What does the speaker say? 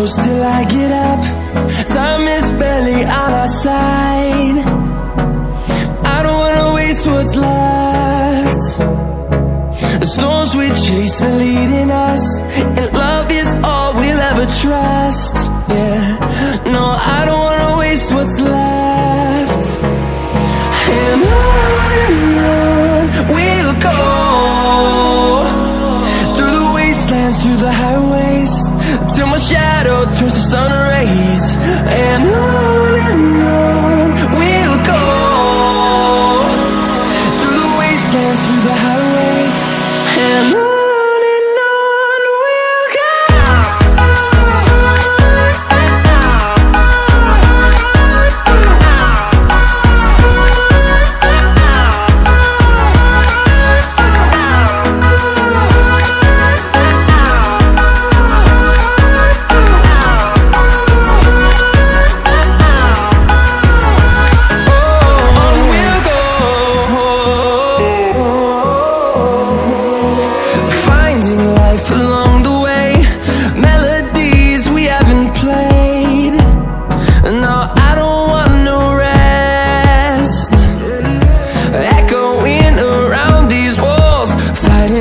close till I get up. Time is barely on our side. I don't wanna waste what's left. The storms we chase are leading us, and love is all we'll ever trust. Yeah, no, I don't wanna waste what's left.